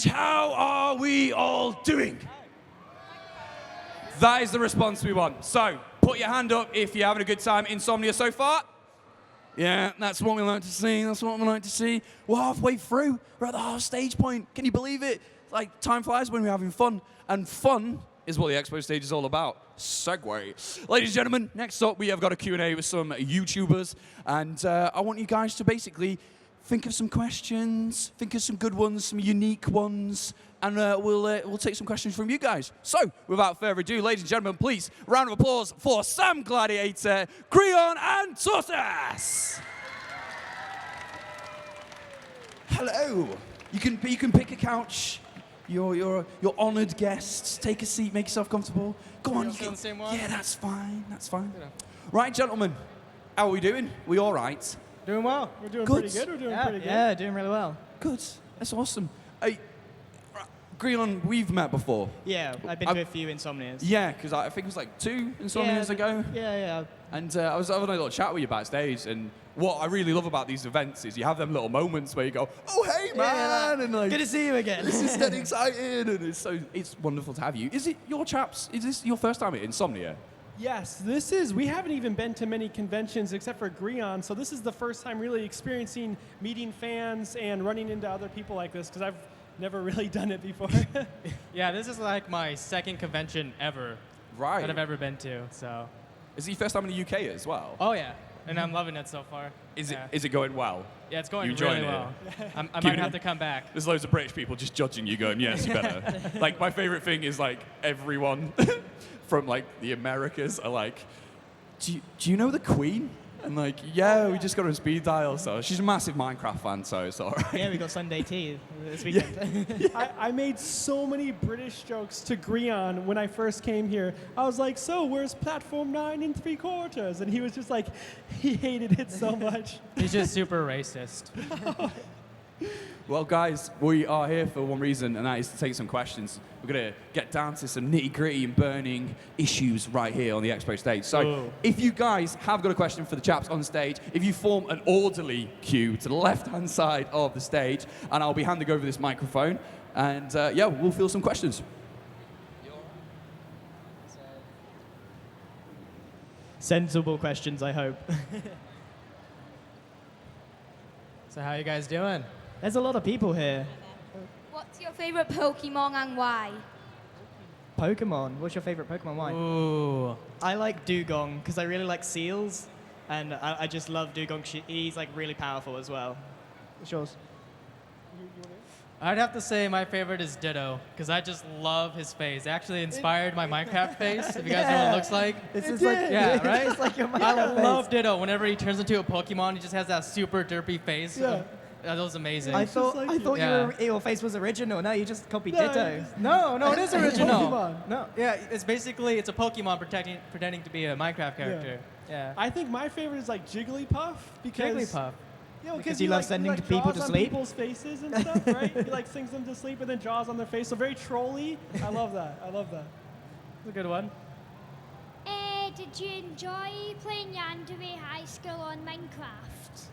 how are we all doing? That is the response we want. So, put your hand up if you're having a good time. Insomnia so far? Yeah, that's what we like to see. That's what we like to see. We're halfway through. We're at the half stage point. Can you believe it? Like, time flies when we're having fun. And fun is what the Expo stage is all about. Segue. Ladies and gentlemen, next up we have got a Q&A with some YouTubers. And I want you guys to basically think of some questions, think of some good ones, some unique ones, and we'll take some questions from you guys. So, without further ado, ladies and gentlemen, please, round of applause for Sam Gladiator, Creon, and Tortoise. Hello. You can pick a couch. You're honoured guests. Take a seat. Make yourself comfortable. Go on. You the same one? Yeah, that's fine. That's fine. Right, gentlemen. How are we doing? We all right? Doing well. We're doing Good. pretty good. We're doing pretty good. Yeah, doing really well. Good. That's awesome. Hey, Creon, we've met before. Yeah, I've been to a few Insomnias. Yeah, because I think it was like 2 Insomnias ago. Yeah. And I was having a little chat with you backstage, and what I really love about these events is you have them little moments where you go, "Oh hey man," and like, good to see you again. this is dead exciting, and it's wonderful to have you. Is it your chaps? Is this your first time at Insomnia? Yes, we haven't even been to many conventions except for Grion, so this is the first time really experiencing meeting fans and running into other people like this, because I've never really done it before. Yeah, this is like my second convention ever Right. that I've ever been to. So. Is it your first time in the UK as well? Oh yeah, and I'm loving it so far. Is Yeah. it going well? Yeah, it's going You enjoying really it? well. I Keeping might it- have to come back. There's loads of British people just judging you, going, "Yes, you better." Like my favorite thing is like everyone from like the Americas are like, "Do you know the Queen?" And like, yeah, we just got her on speed dial. So she's a massive Minecraft fan, so it's all right. Yeah, we got Sunday tea this weekend. I made so many British jokes to Grion when I first came here. I was like, "So, where's platform 9 3/4?" And he was just like, he hated it so much. He's just super racist. Well, guys, we are here for one reason, and that is to take some questions. We're going to get down to some nitty-gritty and burning issues right here on the Expo stage. So Ooh. if you guys have got a question for the chaps on stage, if you form an orderly queue to the left-hand side of the stage, and I'll be handing over this microphone, and yeah, we'll field some questions. Sensible questions, I hope. So how you guys doing? There's a lot of people here. What's your favorite Pokemon and why? Pokemon. What's your favorite Pokemon? Why? Ooh. I like Dugong because I really like seals, and I just love Dugong. He's like really powerful as well. What's yours? I'd have to say my favorite is Ditto, because I just love his face. It actually inspired my Minecraft face, if you guys know what it looks like. It's just like Yeah, right? It's like your I Minecraft love face. Ditto. Whenever he turns into a Pokemon, he just has that super derpy face. Yeah. That was amazing. I thought like you. your face was original. No, you just copied No, Ditto. No, it is original. Pokemon. No, yeah, it's a Pokemon pretending to be a Minecraft character. Yeah. I think my favorite is like Jigglypuff, because Jigglypuff. Yeah, Because he you love like, sending he, like, people draws to on sleep? people's faces and stuff, right? He like sings them to sleep and then draws on their face. So very trolly. I love that. I love that. That's a good one. Did you enjoy playing Yandere High School on Minecraft?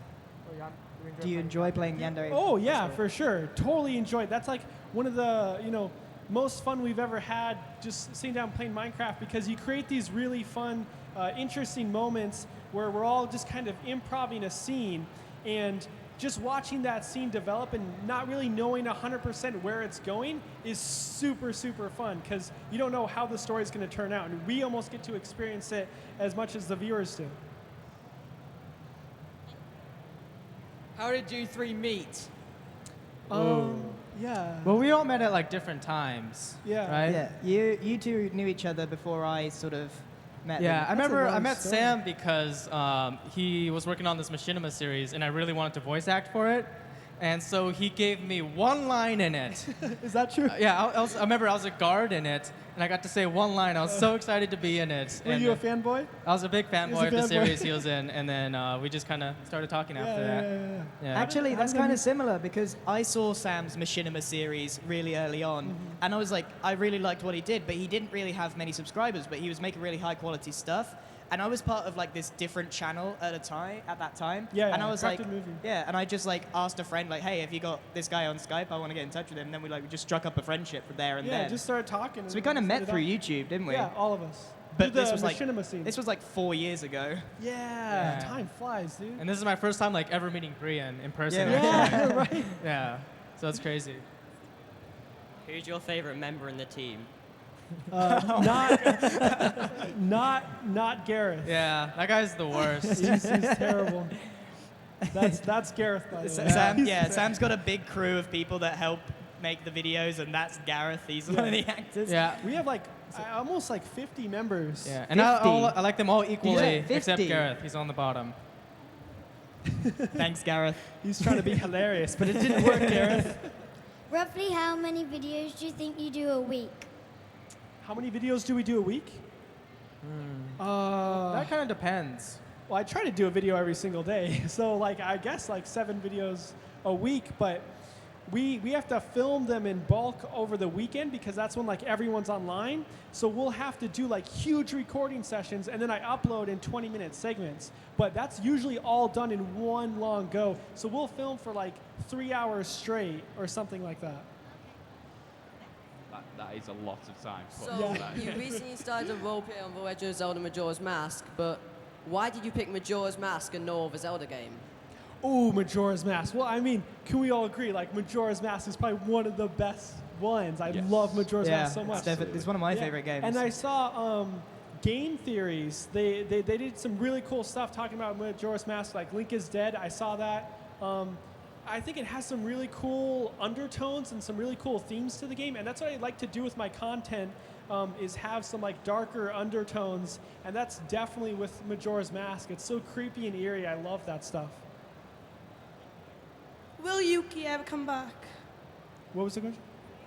Do you enjoy playing Yandere? Oh yeah, for sure. Totally enjoyed. That's like one of the most fun we've ever had. Just sitting down playing Minecraft, because you create these really fun, interesting moments where we're all just kind of improvising a scene, and just watching that scene develop and not really knowing 100% where it's going is super, super fun, because you don't know how the story is going to turn out, and we almost get to experience it as much as the viewers do. How did you three meet? Yeah. Well, we all met at like different times. Yeah. Right? Yeah, you two knew each other before I sort of met Yeah, them. I long met story. Sam because he was working on this Machinima series, and I really wanted to voice act for it. And so he gave me one line in it. Is that true? Yeah, I remember I was a guard in it, and I got to say one line. I was so excited to be in it. Were and you a fanboy? I was a big He was fanboy a of the fanboy. series he was in, and then we just kind of started talking after that. Yeah. Actually, How that's did kind you- of similar, because I saw Sam's Machinima series really early on, and I was like, I really liked what he did, but he didn't really have many subscribers, but he was making really high quality stuff. And I was part of like this different channel at that time. Yeah, and I was like, Crafted Movie. yeah, and I just like asked a friend like, hey, have you got this guy on Skype? I want to get in touch with him. And then we just struck up a friendship from there and Yeah, then. just started talking. So we kind of met through YouTube, didn't we? Yeah, all of us. But Through this the was like machinima scene. this was like 4 years ago. Yeah, Yeah. time flies, dude. And this is my first time like ever meeting Brian in person. Yeah, right. Yeah. So it's crazy. Who's your favorite member in the team? Not Gareth. Yeah, that guy's the worst. He's terrible. That's Gareth, by the way. Sam's got a big crew of people that help make the videos, and that's Gareth. He's one of the actors. Yeah. We have like almost like 50 members. Yeah, and I like them all equally, 50. except Gareth. He's on the bottom. Thanks, Gareth. He's trying to be hilarious, but it didn't work, Gareth. Roughly how many videos do you think you do a week? How many videos do we do a week? That kind of depends. Well, I try to do a video every single day, so like I guess like 7 videos a week, but we have to film them in bulk over the weekend because that's when like everyone's online. So we'll have to do like huge recording sessions, and then I upload in 20-minute segments. But that's usually all done in one long go. So we'll film for like 3 hours straight or something like that. That is a lot of time. put Yeah. into that. You recently started a roleplay on the Legend of Zelda Majora's Mask, but why did you pick Majora's Mask and no other Zelda game? Ooh, Majora's Mask. Well, I mean, can we all agree? Like, Majora's Mask is probably one of the best ones. I Yes. love Majora's Mask so much. It's one of my Yeah. favorite games. And I saw Game Theories. They did some really cool stuff talking about Majora's Mask, like Link is Dead. I saw that. I think it has some really cool undertones and some really cool themes to the game, and that's what I like to do with my content. Is have some like darker undertones, and that's definitely with Majora's Mask. It's so creepy and eerie. I love that stuff. Will Yuki ever come back? What was the question?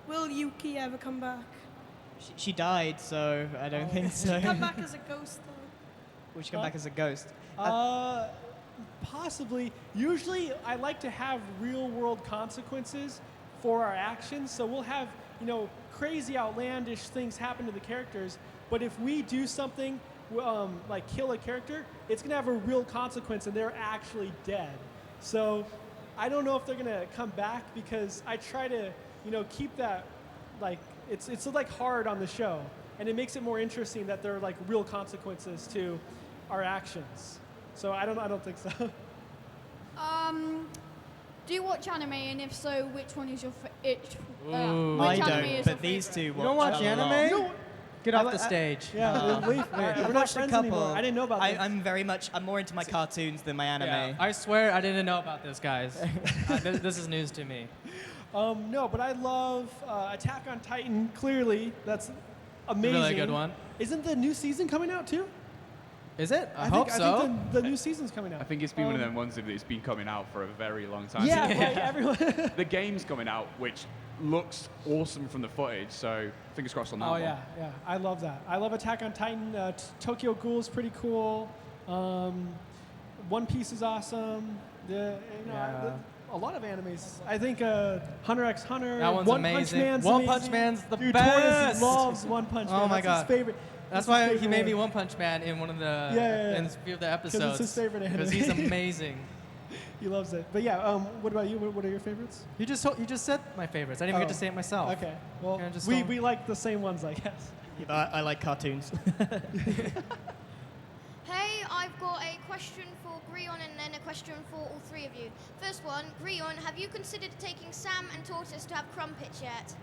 Will Yuki ever come back? She died, so I don't think so. Come back as a ghost, though. Will she come back as a ghost? Possibly. Usually, I like to have real-world consequences for our actions. So we'll have, crazy, outlandish things happen to the characters. But if we do something like kill a character, it's gonna have a real consequence, and they're actually dead. So I don't know if they're gonna come back because I try to, keep that like it's like hard on the show, and it makes it more interesting that there are like real consequences to our actions. So I don't think so. Do you watch anime, and if so, which one is your Ooh. I which anime don't, is but your these favorite? two You don't watch a lot. anime? Get off the stage. Yeah, we're not Watched a friends couple. anymore. I didn't know about this. I'm more into my cartoons than my anime. Yeah, I swear I didn't know about this, guys. This is news to me. No, but I love Attack on Titan. Clearly, that's amazing. Really good one. Isn't the new season coming out too? Is it? I think, hope so. I think the new season's coming out. I think it's been one of them ones that it's been coming out for a very long time. Yeah, right, everyone. The game's coming out, which looks awesome from the footage, so fingers crossed on that one. Yeah. I love that. I love Attack on Titan. Tokyo Ghoul's pretty cool. One Piece is awesome. A lot of animes. I think Hunter x Hunter. That one's One amazing. Punch Man's One amazing. Punch Man's the Dude, best. Torres loves One Punch Man. Oh my That's God. his favorite. That's his why he favorite made me one. One Punch Man in one of the Yeah. in a few of the episodes. Because it's his favorite anime. Because he's amazing. He loves it. But yeah, what about you? What are your favorites? You just said my favorites. I didn't even get to say it myself. Okay. Well, Kinda just we don't- like the same ones, I guess. I like cartoons. Hey, I've got a question for Grion and then a question for all three of you. First one, Grion, have you considered taking Sam and Tortoise to have Crumpets yet?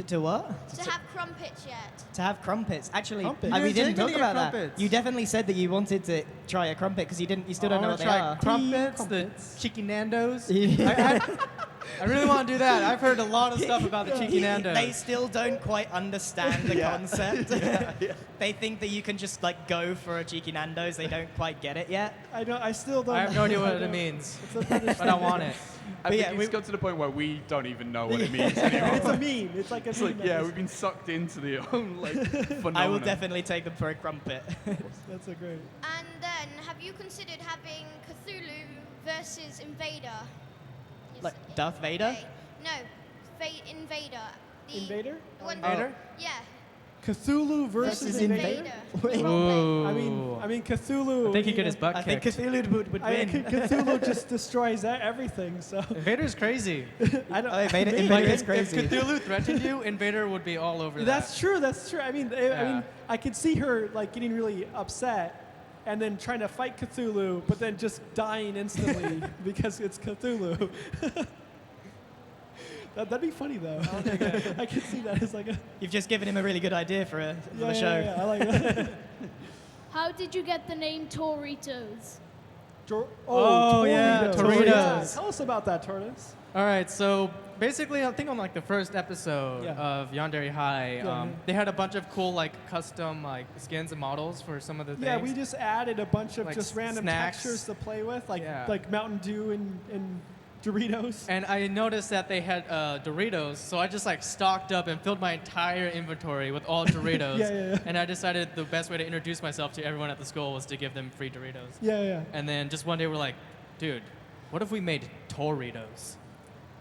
To what? To have Crumpets yet? To have crumpets. Actually, Crumpets. we You didn't didn't talk get about that. crumpets. You definitely said that you wanted to try a crumpet because you still don't know what they try are. Crumpets, Crumpets. the Cheeky Nandos. Yeah. I really want to do that. I've heard a lot of stuff about the Cheeky Nandos. They still don't quite understand the concept. They think that you can just like go for a cheeky Nando's. They don't quite get it yet. I still don't. I have no idea what I it don't. means, It's a British but I want it. I But think yeah, it's we- got to the point where we don't even know what it means anymore. It's a meme. It's like a It's meme. like, yeah, we've been sucked into the own phenomenon. I will definitely take them for a crumpet. That's a great. And then, have you considered having Cthulhu versus Invader? Like Darth Vader? No, Invader. The Invader? One, Invader? Yeah. Cthulhu versus Invader. Ooh. I mean Cthulhu. I think he'd get his butt I think kicked. Cthulhu would I mean, win. Cthulhu just destroys everything. So Invader's crazy. I don't. Oh, Invader maybe. is crazy. If Cthulhu threatened you, Invader would be all over that. That's true. That's true. I mean, Yeah. I could see her like getting really upset, and then trying to fight Cthulhu, but then just dying instantly because it's Cthulhu. That'd be funny though. I could see that as like a You've just given him a really good idea for the show. Yeah, I like that. How did you get the name Doritos? Oh, yeah, Doritos. Tell us about that, Tortoise. All right, so basically, I think on like the first episode Yeah. of Yandere High, Yeah. they had a bunch of cool like custom like skins and models for some of the Yeah, things. we just added a bunch of Like just random snacks. textures to play with, like Yeah. like Mountain Dew and Doritos. And I noticed that they had Doritos, so I just like stocked up and filled my entire inventory with all Doritos. Yeah. And I decided the best way to introduce myself to everyone at the school was to give them free Doritos. Yeah. And then just one day we're like, dude, what if we made Doritos?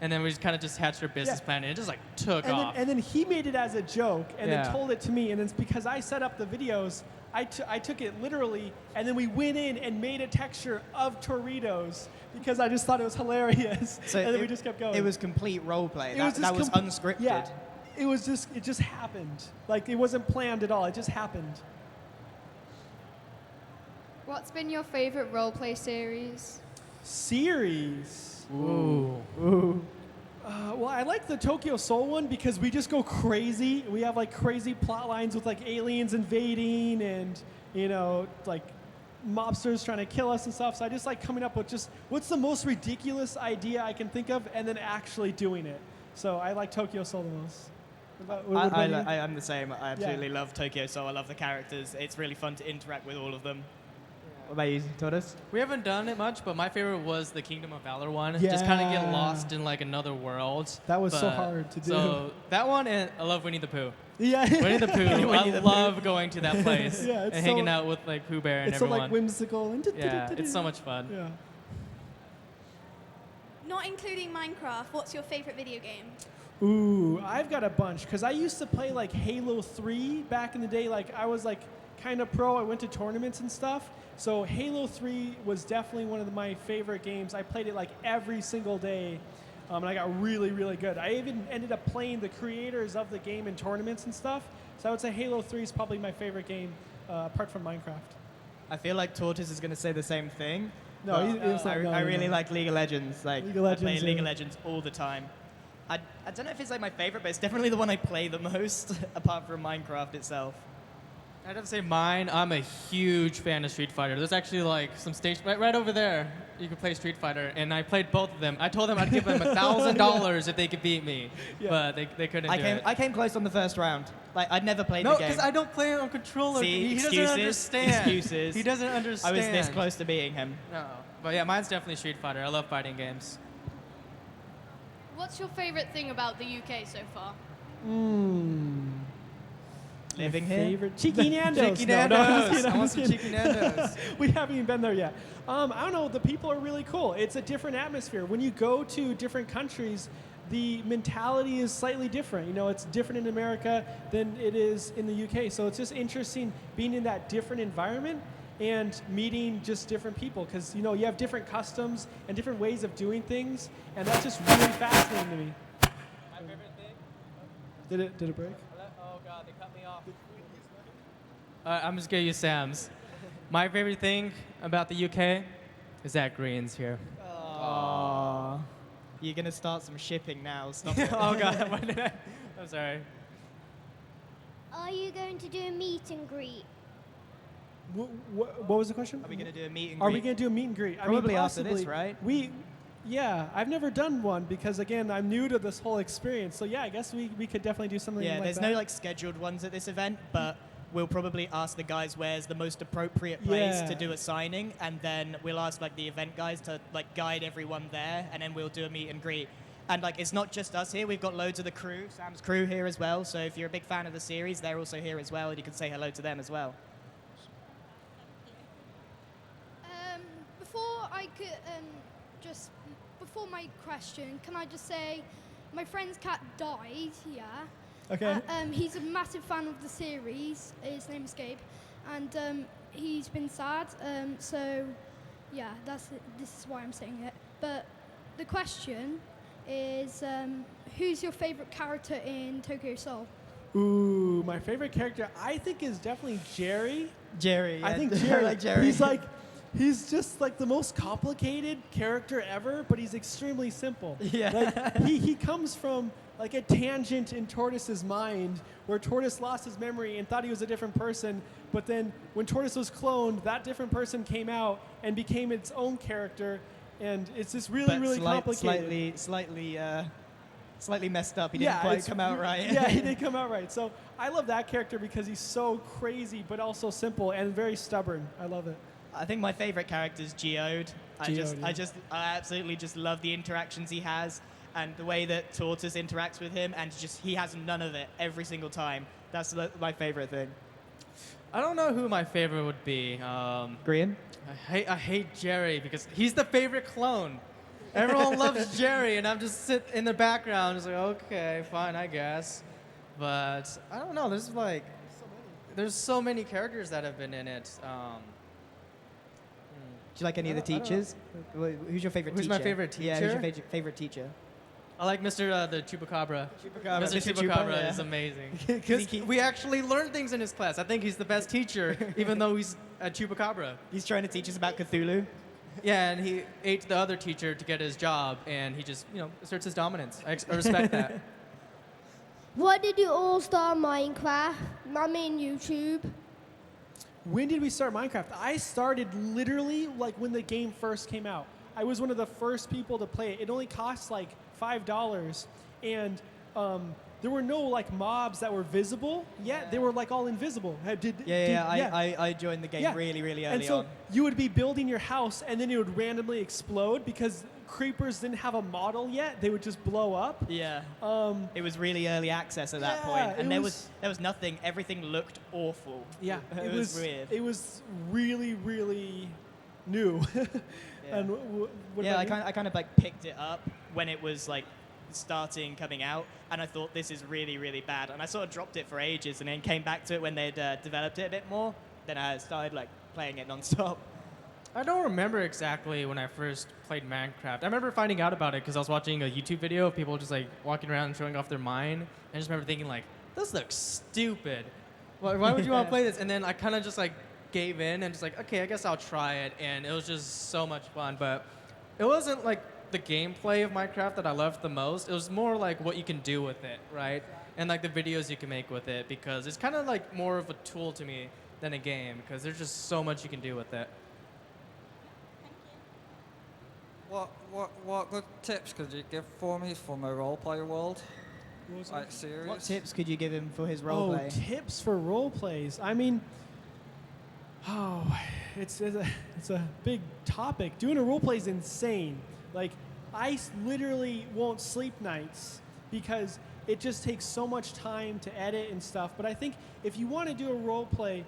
And then we just kind of just hatched our business Yeah. plan, and it just like took And off. then he made it as a joke and Yeah. then told it to me. And it's because I set up the videos, I took it literally, and then we went in and made a texture of Doritos because I just thought it was hilarious. So and then we just kept going. It was complete role play. That just was com- unscripted. Yeah. It just happened. Like, it wasn't planned at all. It just happened. What's been your favorite roleplay series? Series. Ooh. Well, I like the Tokyo Soul one because we just go crazy. We have like crazy plot lines with like aliens invading and, you know, like mobsters trying to kill us and stuff. So I just like coming up with just what's the most ridiculous idea I can think of and then actually doing it. So I like Tokyo Soul the most. What about you? I'm the same. I absolutely love Tokyo Soul. I love the characters. It's really fun to interact with all of them. What about you, Tortoise? We haven't done it much, but my favorite was the Kingdom of Valor one. Just kind of get Yeah. lost in like another world. That was so But- hard to do. So that one, and I love Winnie the Pooh. Yeah. Winnie the Pooh. Winnie I the love going to that place Yeah, and it's hanging so- out with like Pooh Bear and It's so everyone. like whimsical and Yeah, it's so much fun. Yeah. Not including Minecraft, what's your favorite video game? Ooh, I've got a bunch because I used to play like Halo 3 back in the day. Like I was like kind of pro. I went to tournaments and stuff. So Halo 3 was definitely one of my favorite games. I played it like every single day, and I got really, really good. I even ended up playing the creators of the game in tournaments and stuff. So I would say Halo 3 is probably my favorite game, apart from Minecraft. I feel like Tortoise is going to say the same thing. No, but, it's not- no, I no, really no. like League of Legends. Like League of I play Legends, League yeah. of Legends all the time. I don't know if it's like my favorite, but it's definitely the one I play the most, apart from Minecraft itself. I'd have to say mine. I'm a huge fan of Street Fighter. There's actually like some stage right over there. You can play Street Fighter, and I played both of them. I told them I'd give them $1,000 if they could beat me, Yeah. but they couldn't do it. I came close on the first round. Like I'd never played No, the game. because I don't play it on controller. See, he excuses, doesn't understand. excuses. He doesn't I understand. was this close to beating him. No, but yeah, mine's definitely Street Fighter. I love fighting games. What's your favorite thing about the UK so far? Living here. Favorite Cheeky Nando's. Cheeky No, Nando's. I'm just kidding, I I'm want just some kidding. Cheeky Nando's. We haven't even been there yet. I don't know. The people are really cool. It's a different atmosphere. When you go to different countries, the mentality is slightly different. You know, it's different in America than it is in the UK. So it's just interesting being in that different environment and meeting just different people because, you know, you have different customs and different ways of doing things. And that's just really fascinating to me. My favorite thing? Did it break? Oh God, they cut me off. I'm just gonna use Sam's. My favorite thing about the UK is that Green's here. Aww. You're gonna start some shipping now. Stop it. Oh God, why did I? I'm sorry. Are you going to do a meet and greet? What was the question? Are we gonna do a meet and Are greet? we going to do a meet and greet? Probably I mean, after this, possibly. right? Yeah, I've never done one because, again, I'm new to this whole experience. So, yeah, I guess we could definitely do something Yeah, like there's that. no like scheduled ones at this event, but we'll probably ask the guys where's the most appropriate place Yeah. to do a signing, and then we'll ask like the event guys to like guide everyone there, and then we'll do a meet and greet. And like it's not just us here; we've got loads of the crew, Sam's crew here as well. So if you're a big fan of the series, they're also here as well, and you can say hello to them as well. Before I could before my question, can I just say my friend's cat died, yeah, Okay. He's a massive fan of the series. His name is Gabe, and he's been sad. So, yeah, this is why I'm saying it. But the question is, who's your favorite character in Tokyo Soul? Ooh, my favorite character I think is definitely Jerry. Jerry. I yeah. think Jerry. I like Jerry. He's just like the most complicated character ever, but he's extremely simple. Yeah. Like he comes from like a tangent in Tortoise's mind where Tortoise lost his memory and thought he was a different person, but then when Tortoise was cloned, that different person came out and became its own character, and it's just really complicated. Slightly messed up. He didn't quite come out right. Yeah, he didn't come out right. So I love that character because he's so crazy, but also simple and very stubborn. I love it. I think my favorite character is Geode. I absolutely just love the interactions he has and the way that Tortoise interacts with him, and just he has none of it every single time. That's my favorite thing. I don't know who my favorite would be. Green? I hate Jerry because he's the favorite clone. Everyone loves Jerry, and I'm just sit in the background, just like, okay, fine, I guess. But I don't know. There's so many characters that have been in it. Do you like any of the teachers? Who's your favorite teacher? Who's my favorite teacher? Yeah, who's your favorite teacher? I like Mr. The Chupacabra. Chupacabra. Mr. Mr. Chupacabra Chupa, is yeah. amazing. 'Cause We actually learn things in his class. I think he's the best teacher, even though he's a Chupacabra. He's trying to teach us about Cthulhu. Yeah, and he ate the other teacher to get his job, and he just, asserts his dominance. I respect that. Why did you all start Minecraft? I mean YouTube. When did we start Minecraft? I started literally like when the game first came out. I was one of the first people to play it. It only cost like $5, and there were no like mobs that were visible yet. They were like all invisible. I joined the game really early and so on. you would be building your house, and then it would randomly explode because creepers didn't have a model yet. They would just blow up. Yeah. It was really early access at that point, and there was nothing. Everything looked awful. Yeah, it was weird. It was really new. Yeah. And I kind of like picked it up when it was like coming out, and I thought this is really bad, and I sort of dropped it for ages, and then came back to it when they'd developed it a bit more. Then I started like playing it non-stop. I don't remember exactly when I first played Minecraft. I remember finding out about it because I was watching a YouTube video of people just like walking around and showing off their mine. I just remember thinking like, this looks stupid. Why would you want to play this? And then I kind of just like gave in and just like, okay, I guess I'll try it. And it was just so much fun. But it wasn't like the gameplay of Minecraft that I loved the most. It was more like what you can do with it, right? And like the videos you can make with it, because it's kind of like more of a tool to me than a game, because there's just so much you can do with it. What good tips could you give for me for my roleplay world? Like series? What tips could you give him for his roleplay? Tips for role plays. I mean, it's a big topic. Doing a role play is insane. Like, I literally won't sleep nights because it just takes so much time to edit and stuff. But I think if you want to do a role play,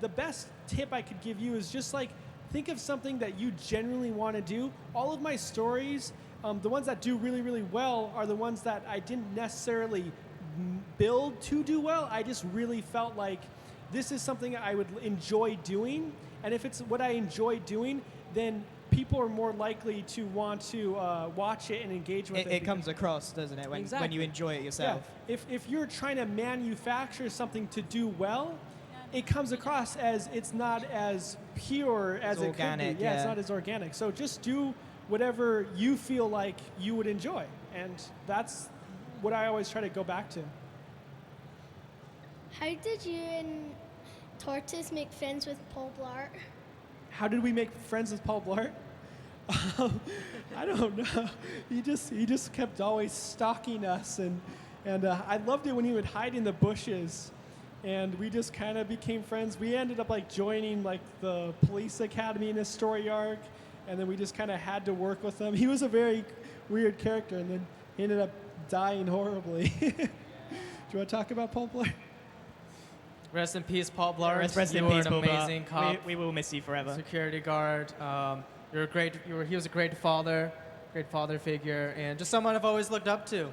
the best tip I could give you is just like, think of something that you genuinely want to do. All of my stories, the ones that do really well are the ones that I didn't necessarily build to do well. I just really felt like this is something I would enjoy doing. And if it's what I enjoy doing, then people are more likely to want to watch it and engage with it. It comes across, doesn't it, when you enjoy it yourself? Yeah. If you're trying to manufacture something to do well, it comes across as it's not as pure as it could be. Yeah, it's not as organic. So just do whatever you feel like you would enjoy. And that's what I always try to go back to. How did you and Tortoise make friends with Paul Blart? How did we make friends with Paul Blart? I don't know. He just kept always stalking us, and I loved it when he would hide in the bushes, and we just kind of became friends. We ended up like joining like the police academy in his story arc, and then we just kind of had to work with him. He was a very weird character, and then he ended up dying horribly. Do you want to talk about Paul Blart? Rest in peace, Paul Blart. Rest you in were peace, an Paul Blart. amazing cop. We will miss you forever. Security guard. He was a great father figure, and just someone I've always looked up to.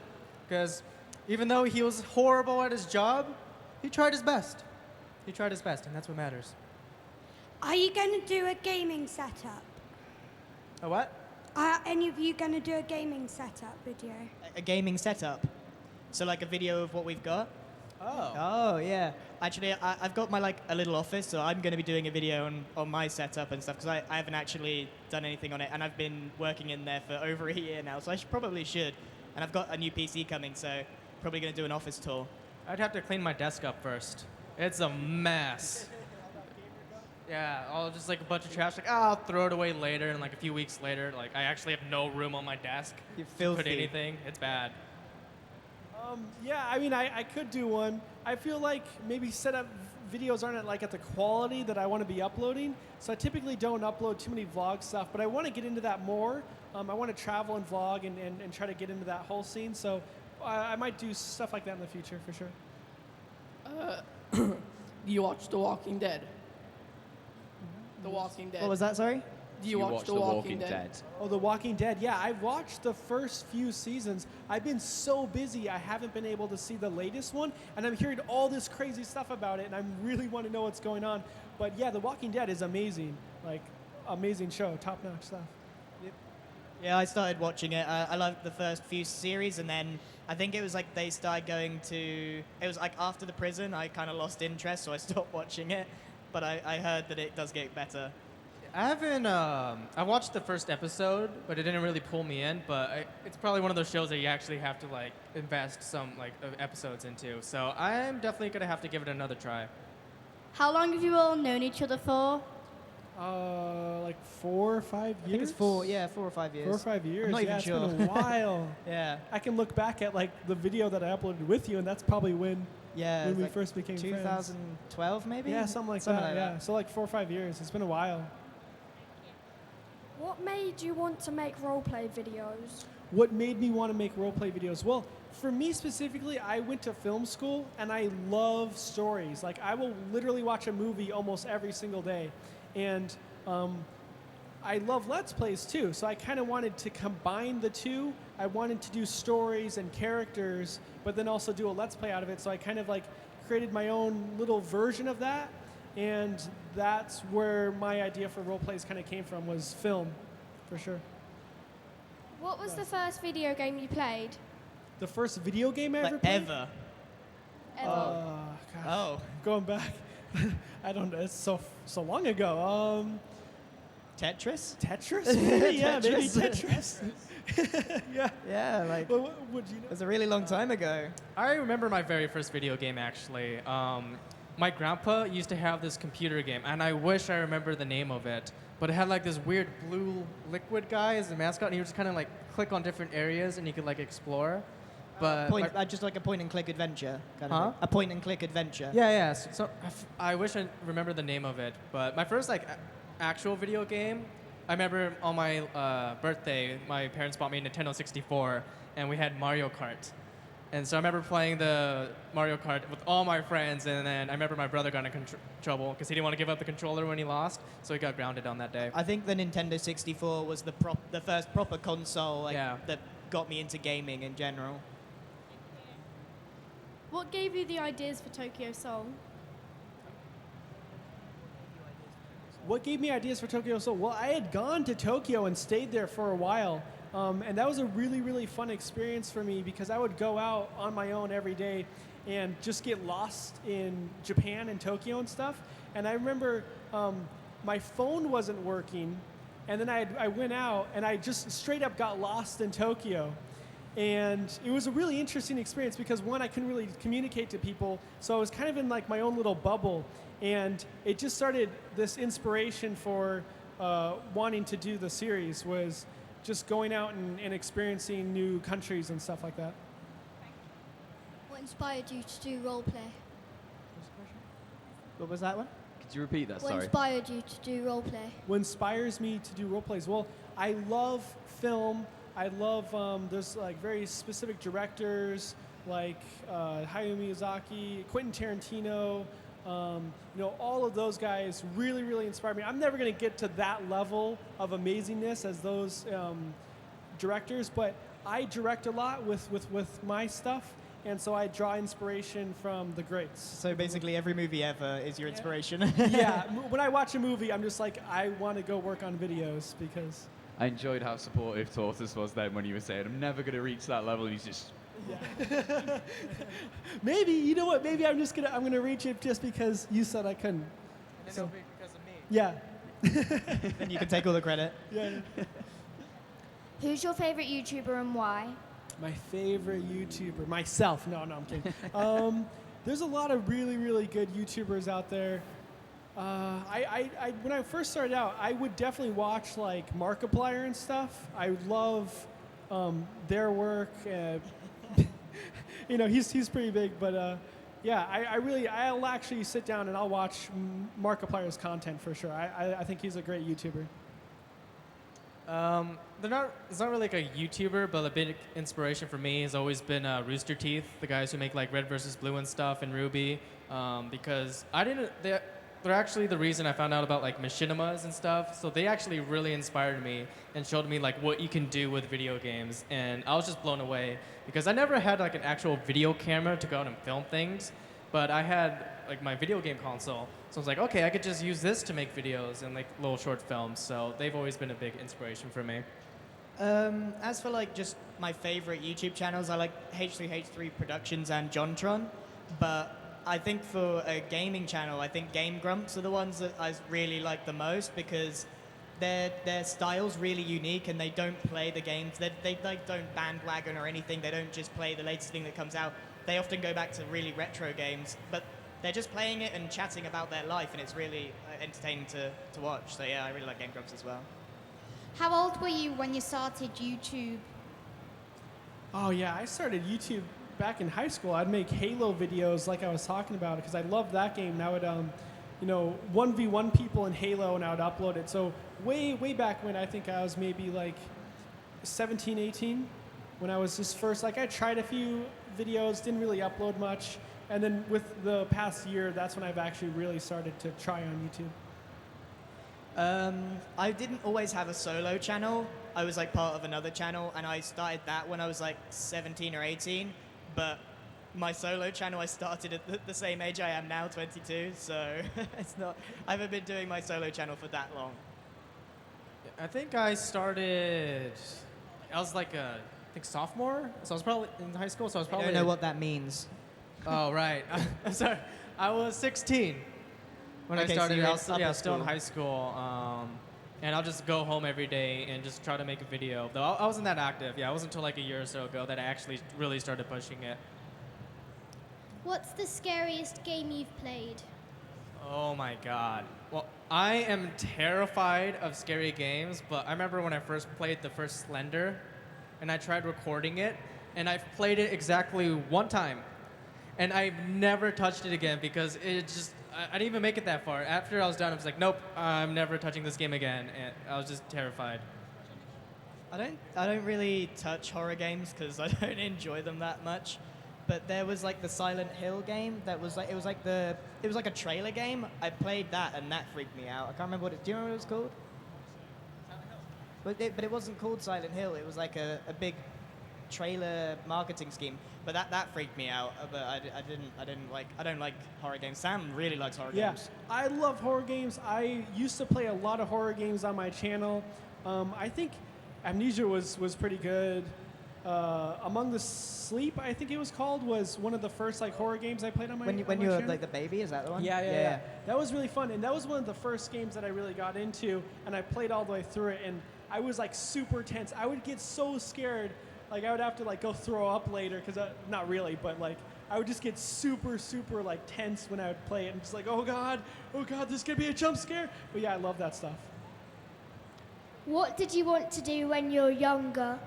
Because Even though he was horrible at his job, he tried his best. He tried his best, and that's what matters. Are you going to do a gaming setup? A what? Are any of you going to do a gaming setup video? A gaming setup. So like a video of what we've got. Oh. Oh yeah. Actually, I've got my like a little office, so I'm going to be doing a video on my setup and stuff because I haven't actually done anything on it, and I've been working in there for over a year now, so I probably should. And I've got a new PC coming, so probably going to do an office tour. I'd have to clean my desk up first. It's a mess. Yeah, all just like a bunch of trash. Like, I'll throw it away later, and like a few weeks later, like I actually have no room on my desk You're to put filthy. anything. It's bad. Yeah, I mean, I could do one. I feel like maybe setup videos aren't at the quality that I want to be uploading, so I typically don't upload too many vlog stuff, but I want to get into that more. I want to travel and vlog and try to get into that whole scene, so I might do stuff like that in the future, for sure. Do you watch The Walking Dead? The Walking Dead. What was that, sorry? Do you watch The Walking Dead? Oh, The Walking Dead. Yeah, I've watched the first few seasons. I've been so busy, I haven't been able to see the latest one, and I'm hearing all this crazy stuff about it, and I really want to know what's going on. But yeah, The Walking Dead is amazing. Like, amazing show, top-notch stuff. Yeah, I started watching it. I loved the first few series, and then I think it was like they started going to. It was like after the prison, I kind of lost interest, so I stopped watching it. But I heard that it does get better. I haven't. I watched the first episode, but it didn't really pull me in. But it's probably one of those shows that you actually have to like invest some like episodes into. So I'm definitely gonna have to give it another try. How long have you all known each other for? Like 4 or 5 years. I think it's 4 or 5 years. 4 or 5 years. I'm not even It's sure. been a while. Yeah. I can look back at like the video that I uploaded with you, and that's probably when Yeah. when we like first became friends. 2012 maybe. Yeah, something like that. Yeah, so like 4 or 5 years. It's been a while. What made you want to make roleplay videos? What made me want to make roleplay videos? Well, for me specifically, I went to film school and I love stories. Like, I will literally watch a movie almost every single day. And I love Let's Plays too, so I kind of wanted to combine the two. I wanted to do stories and characters, but then also do a Let's Play out of it, so I kind of like created my own little version of that. And that's where my idea for roleplays kind of came from, was film, for sure. What was the first video game you played? The first video game I Like ever played? ever. Ever. Gosh. Oh. Going back, I don't know, it's so long ago. Tetris. Tetris? Maybe? Yeah, maybe Tetris. Tetris. Yeah. Yeah, like Well, would you know? it was a really long time ago. I remember my very first video game actually. My grandpa used to have this computer game, and I wish I remember the name of it. But it had like this weird blue liquid guy as the mascot, and you would just kind of like click on different areas, and you could like explore. But Just like a point and click adventure. Kind Huh? of a point and click adventure. yeah, yeah. So I wish I remember the name of it. But my first like actual video game, I remember on my birthday, my parents bought me a Nintendo 64, and we had Mario Kart. And so I remember playing the Mario Kart with all my friends, and then I remember my brother got in trouble because he didn't want to give up the controller when he lost, so he got grounded on that day. I think the Nintendo 64 was the first proper console that got me into gaming in general. What gave you the ideas for Tokyo Soul? What gave me ideas for Tokyo Soul? Well, I had gone to Tokyo and stayed there for a while. And that was a really, really fun experience for me because I would go out on my own every day and just get lost in Japan and Tokyo and stuff. And I remember my phone wasn't working, and then I went out and I just straight up got lost in Tokyo. And it was a really interesting experience because, one, I couldn't really communicate to people, so I was kind of in like my own little bubble. And it just started, this inspiration for wanting to do the series was just going out and experiencing new countries and stuff like that. What inspired you to do roleplay? What was that one? Could you repeat that? What Sorry. inspired you to do roleplay? What inspires me to do roleplays? Well, I love film. I love, there's like very specific directors like Hayao Miyazaki, Quentin Tarantino, all of those guys really, really inspire me. I'm never going to get to that level of amazingness as those directors, but I direct a lot with my stuff, and so I draw inspiration from the greats. So basically, every movie ever is your inspiration. Yeah, when I watch a movie, I'm just like, I want to go work on videos because. I enjoyed how supportive Tortoise was then when you were saying, I'm never going to reach that level. And he's just. Yeah. Maybe, you know what? Maybe I'm gonna reach it just because you said I couldn't. And then it'll be because of me. Yeah. Then you can take all the credit. Yeah. Who's your favorite YouTuber and why? My favorite YouTuber, myself. No, I'm kidding. There's a lot of really, really good YouTubers out there. When I first started out, I would definitely watch like Markiplier and stuff. I love their work. You know, he's pretty big, but yeah, I'll actually sit down and I'll watch Markiplier's content for sure. I think he's a great YouTuber. It's not really like a YouTuber, but a big inspiration for me has always been Rooster Teeth, the guys who make like Red vs. Blue and stuff, and Ruby, because they're actually the reason I found out about like machinimas and stuff. So they actually really inspired me and showed me like what you can do with video games, and I was just blown away because I never had like an actual video camera to go out and film things, but I had like my video game console. So I was like, okay, I could just use this to make videos and like little short films. So they've always been a big inspiration for me. As for like just my favorite YouTube channels, I like H3H3 Productions and JonTron, but I think for a gaming channel, I think Game Grumps are the ones that I really like the most because their style's really unique and they don't play the games. They like don't bandwagon or anything. They don't just play the latest thing that comes out. They often go back to really retro games, but they're just playing it and chatting about their life, and it's really entertaining to watch. So yeah, I really like Game Grumps as well. How old were you when you started YouTube? Oh yeah, I started YouTube back in high school. I'd make Halo videos like I was talking about because I loved that game. And I would, 1v1 people in Halo, and I would upload it. So way back when, I think I was maybe like 17, 18, when I was just first, like I tried a few videos, didn't really upload much. And then with the past year, that's when I've actually really started to try on YouTube. I didn't always have a solo channel. I was like part of another channel, and I started that when I was like 17 or 18. But my solo channel, I started at the same age I am now, 22. So it's not. I haven't been doing my solo channel for that long. I think I started. I was like I think sophomore, so I was probably in high school. So I was probably. I don't know what that means. Oh right. I'm sorry. I was 16 when I started. So still in high school. And I'll just go home every day and just try to make a video. Though I wasn't that active. Yeah, it wasn't until like a year or so ago that I actually really started pushing it. What's the scariest game you've played? Oh my god. Well, I am terrified of scary games, but I remember when I first played the first Slender, and I tried recording it, and I've played it exactly one time. And I've never touched it again because I didn't even make it that far. After I was done, I was like, nope, I'm never touching this game again. And I was just terrified. I don't really touch horror games because I don't enjoy them that much. But there was like the Silent Hill game that was like it was like a trailer game. I played that and that freaked me out. I can't remember what do you remember what it was called? But it wasn't called Silent Hill. It was like a big trailer marketing scheme. But that freaked me out. But I don't like horror games. Sam really likes horror games. I love horror games. I used to play a lot of horror games on my channel. I think Amnesia was pretty good. Among the Sleep, I think it was called, was one of the first like horror games I played on my channel. When you were like the baby, is that the one? Yeah. That was really fun, and that was one of the first games that I really got into, and I played all the way through it, and I was like super tense. I would get so scared, like I would have to like go throw up later, because not really, but like I would just get super like tense when I would play it, and just like, oh god, this could be a jump scare. But yeah, I love that stuff. What did you want to do when you were younger?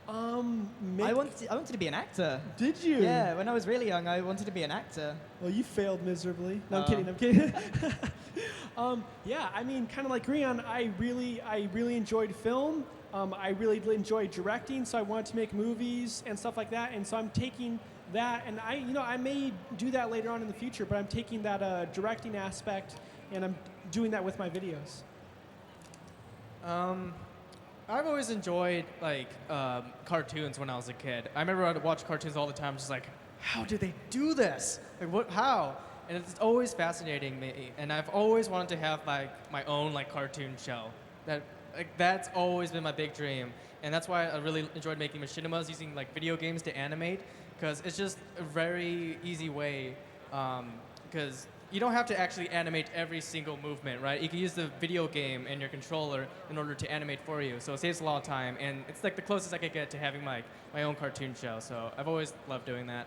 I wanted to be an actor. Did you? Yeah, when I was really young, I wanted to be an actor. Well, you failed miserably. No, I'm kidding. Yeah, I mean, kind of like Rion, I really enjoyed film. I really enjoyed directing, so I wanted to make movies and stuff like that. And so I'm taking that, and I may do that later on in the future, but I'm taking that directing aspect, and I'm doing that with my videos. I've always enjoyed like cartoons when I was a kid. I remember I'd watch cartoons all the time, just like, how do they do this? Like what? How? And it's always fascinating me. And I've always wanted to have like my own like cartoon show. That's always been my big dream. And that's why I really enjoyed making machinimas, using like video games to animate, because it's just a very easy way. Because you don't have to actually animate every single movement, right? You can use the video game and your controller in order to animate for you. So it saves a lot of time, and it's like the closest I could get to having my own cartoon show. So I've always loved doing that.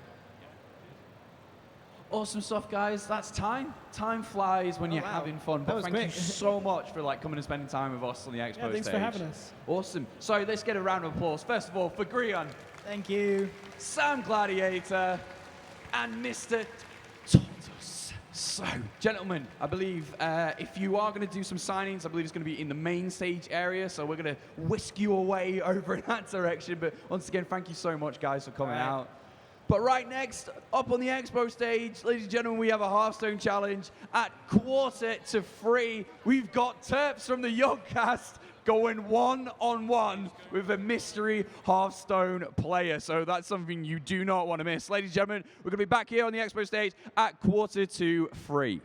Awesome stuff, guys. That's time. Time flies when you're having fun. But was thank quick. you so much for like coming and spending time with us on the Expo Yeah, thanks stage. for having us. Awesome. So let's get a round of applause. First of all, for Grion, Thank you. Sam Gladiator, and Mr. Tortoise. So, gentlemen, I believe if you are going to do some signings, I believe it's going to be in the main stage area. So we're going to whisk you away over in that direction. But once again, thank you so much, guys, for coming out. But right next, up on the Expo stage, ladies and gentlemen, we have a Hearthstone challenge at 2:45. We've got Terps from the Youngcast going one-on-one with a mystery Hearthstone player. So that's something you do not want to miss. Ladies and gentlemen, we're going to be back here on the Expo stage at 2:45.